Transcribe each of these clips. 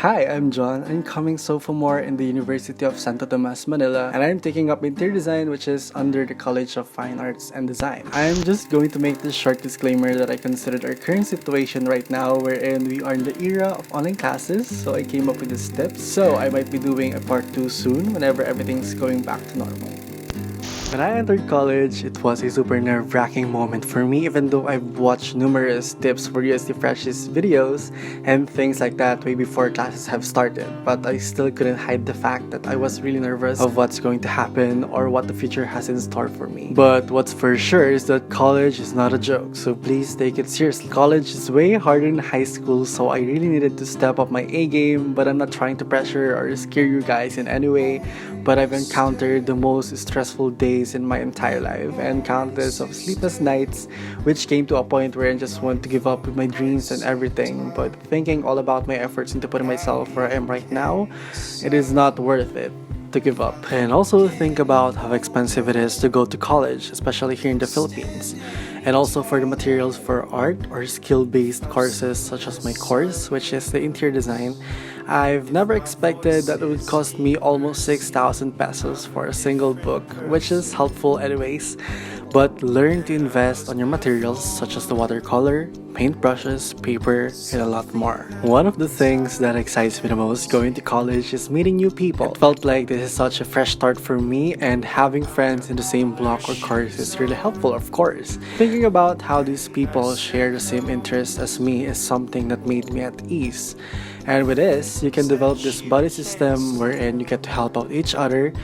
Hi, I'm John. I'm coming sophomore in the University of Santo Tomas, Manila, and I'm taking up interior design, which is under the College of Fine Arts and Design. I'm just going to make this short disclaimer that I considered our current situation right now wherein we are in the era of online classes, so I came up with this tips. So I might be doing a part 2 soon whenever everything's going back to normal. When I entered college, it was a super nerve-wracking moment for me, even though I've watched numerous tips for For Ust Freshies videos and things like that way before classes have started. But I still couldn't hide the fact that I was really nervous of what's going to happen or what the future has in store for me. But what's for sure is that college is not a joke, so please take it seriously. College is way harder than high school, so I really needed to step up my A game, but I'm not trying to pressure or scare you guys in any way. But I've encountered the most stressful days in my entire life and countless of sleepless nights, which came to a point where I just want to give up with my dreams and everything. But thinking all about my efforts into putting myself where I am right now, it is not worth it to give up. And also think about how expensive it is to go to college, especially here in the Philippines. And also for the materials for art or skill-based courses such as my course, which is the interior design, I've never expected that it would cost me almost 6,000 pesos for a single book, which is helpful anyways. But learn to invest on your materials such as the watercolor, paintbrushes, paper, and a lot more. One of the things that excites me the most going to college is meeting new people. It felt like this is such a fresh start for me, and having friends in the same block or course is really helpful, of course. Thinking about how these people share the same interests as me is something that made me at ease. And with this, you can develop this buddy system wherein you get to help out each other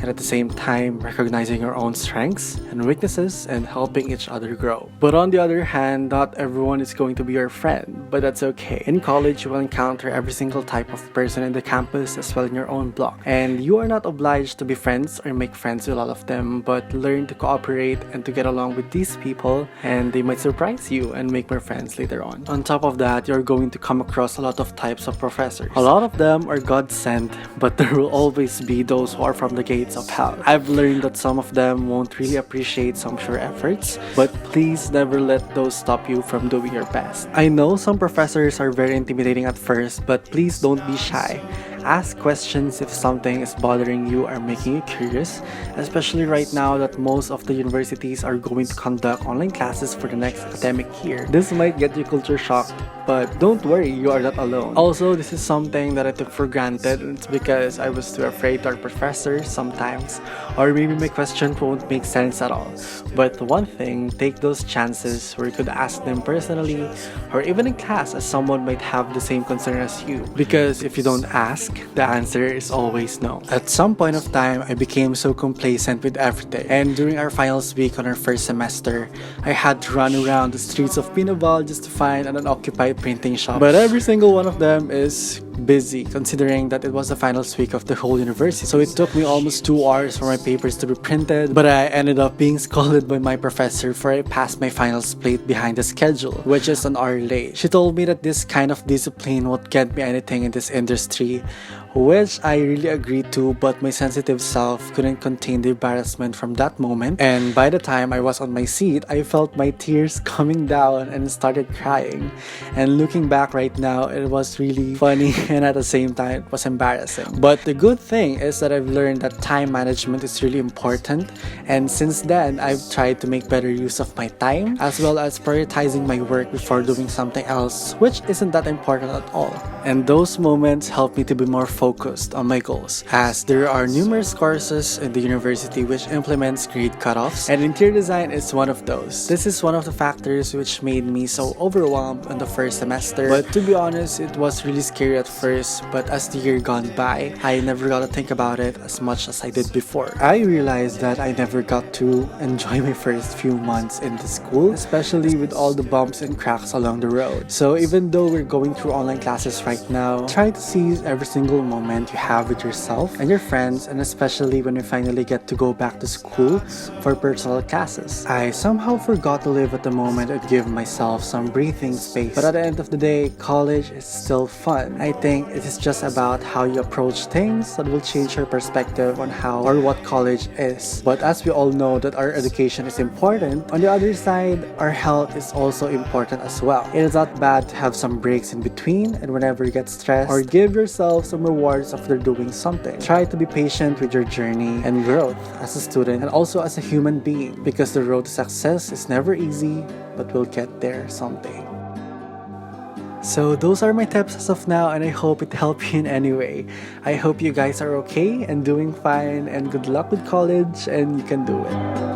and at the same time recognizing your own strengths and weaknesses and helping each other grow. But on the other hand, not everyone is going to be your friend, but that's okay. In college, you will encounter every single type of person in the campus as well in your own block. And you are not obliged to be friends or make friends with all of them, but learn to cooperate and to get along with these people, and they might surprise you and make more friends later on. On top of that, you're going to come across a lot of types of professors. A lot of them are God-sent, but there will always be those who are from the gates of hell. I've learned that some of them won't really appreciate some of your efforts, but please never let those stop you from doing your best. I know some professors are very intimidating at first, but please don't be shy. Ask questions if something is bothering you or making you curious, especially right now that most of the universities are going to conduct online classes for the next academic year. This might get you culture shocked, but don't worry, you are not alone. Also, this is something that I took for granted, and it's because I was too afraid to our professors sometimes, or maybe my question won't make sense at all. But one thing, take those chances where you could ask them personally or even in class, as someone might have the same concern as you. Because if you don't ask, the answer is always no. At some point of time, I became so complacent with everything. And during our finals week on our first semester, I had to run around the streets of Pinaval just to find an unoccupied printing shop. But every single one of them is busy, considering that it was the finals week of the whole university. So it took me almost 2 hours for my papers to be printed, but I ended up being scolded by my professor for I passed my finals plate behind the schedule, which is an hour late. She told me that this kind of discipline won't get me anything in this industry, which I really agreed to, but my sensitive self couldn't contain the embarrassment from that moment. And by the time I was on my seat, I felt my tears coming down and started crying. And looking back right now, it was really funny and at the same time it was embarrassing. But the good thing is that I've learned that time management is really important, and since then I've tried to make better use of my time as well as prioritizing my work before doing something else, which isn't that important at all. And those moments help me to be more focused on my goals, as there are numerous courses in the university which implements grade cutoffs, and interior design is one of those. This is one of the factors which made me so overwhelmed in the first semester, but to be honest, it was really scary at first, but as the year gone by, I never got to think about it as much as I did before. I realized that I never got to enjoy my first few months in the school, especially with all the bumps and cracks along the road. So even though we're going through online classes right now, try to seize every single moment you have with yourself and your friends, and especially when we finally get to go back to school for personal classes. I somehow forgot to live at the moment and give myself some breathing space, but at the end of the day, college is still fun. I think it is just about how you approach things that will change your perspective on how or what college is. But as we all know that our education is important, on the other side, our health is also important as well. It is not bad to have some breaks in between, and whenever you get stressed, or give yourself some rewards after doing something. Try to be patient with your journey and growth as a student and also as a human being, because the road to success is never easy, but we'll get there someday. So those are my tips as of now, and I hope it helped you in any way. I hope you guys are okay and doing fine, and good luck with college, and you can do it.